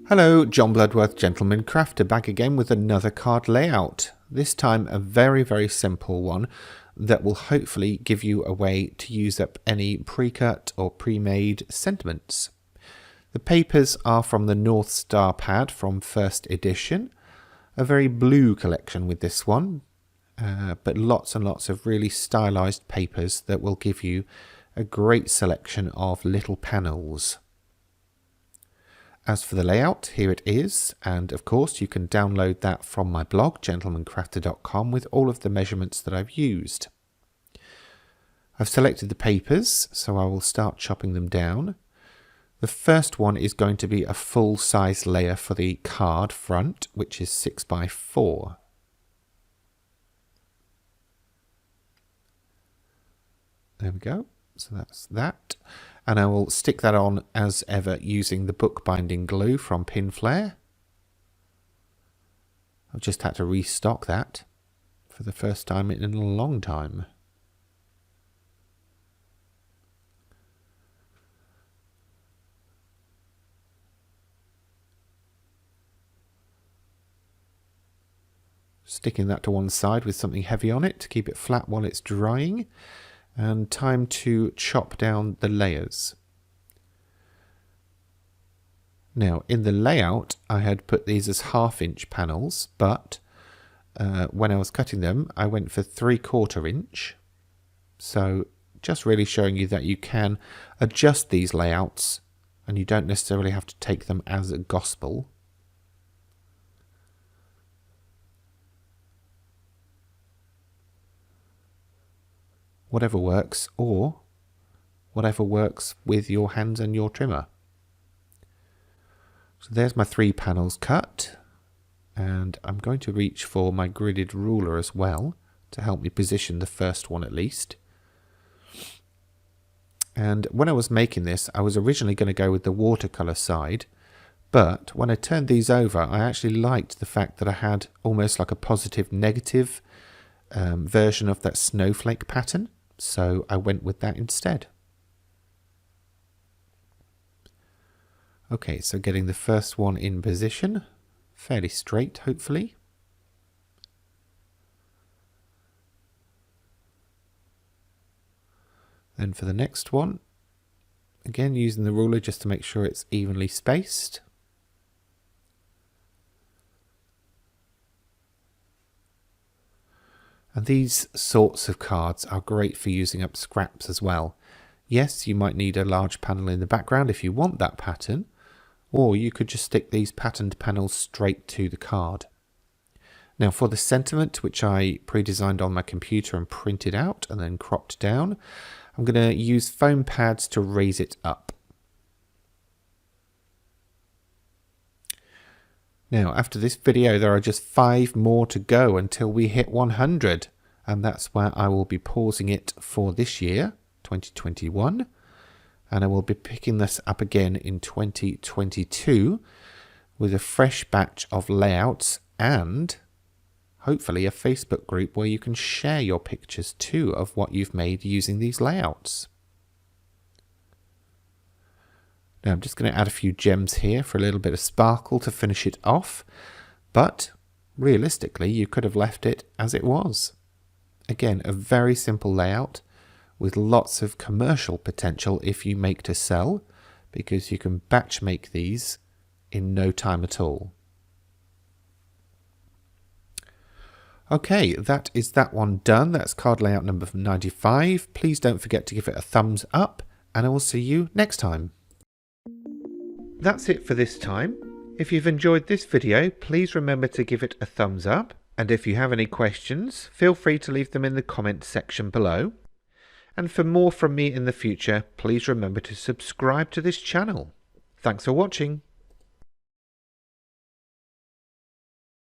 Hello, John Bloodworth, Gentleman Crafter, back again with another card layout. This time a very simple one that will hopefully give you a way to use up any pre-cut or pre-made sentiments. The papers are from the North Star pad from first edition. A very blue collection with this one, but lots and lots of really stylized papers that will give you a great selection of little panels. As for the layout, here it is, and of course you can download that from my blog, gentlemancrafter.com, with all of the measurements that I've used. I've selected the papers, so I will start chopping them down. The first one is going to be a full-size layer for the card front, which is 6x4. There we go, so that's that. And I will stick that on as ever using the bookbinding glue from Pinflair. I've just had to restock that for the first time in a long time. Sticking that to one side with something heavy on it to keep it flat while it's drying. And time to chop down the layers. Now in the layout I had put these as 1/2" panels, but when I was cutting them I went for 3/4 inch. So just really showing you that you can adjust these layouts and you don't necessarily have to take them as a gospel. Whatever works, or whatever works with your hands and your trimmer. So there's my 3 panels cut, and I'm going to reach for my gridded ruler as well to help me position the first one at least. And when I was making this, I was originally going to go with the watercolor side, but when I turned these over, I actually liked the fact that I had almost like a positive negative version of that snowflake pattern. So I went with that instead. Okay, so getting the first one in position, fairly straight hopefully. Then for the next one, again using the ruler just to make sure it's evenly spaced. And these sorts of cards are great for using up scraps as well. Yes, you might need a large panel in the background if you want that pattern, or you could just stick these patterned panels straight to the card. Now for the sentiment, which I pre-designed on my computer and printed out and then cropped down, I'm going to use foam pads to raise it up. Now, after this video, there are just 5 more to go until we hit 100, and that's where I will be pausing it for this year, 2021, and I will be picking this up again in 2022 with a fresh batch of layouts and hopefully a Facebook group where you can share your pictures too of what you've made using these layouts. Now I'm just going to add a few gems here for a little bit of sparkle to finish it off, but realistically you could have left it as it was. Again, a very simple layout with lots of commercial potential if you make to sell, because you can batch make these in no time at all. Okay, that is that one done. That's card layout number 95. Please don't forget to give it a thumbs up, and I will see you next time. That's it for this time. If you've enjoyed this video, please remember to give it a thumbs up, and if you have any questions, feel free to leave them in the comments section below. And for more from me in the future, please remember to subscribe to this channel. Thanks for watching.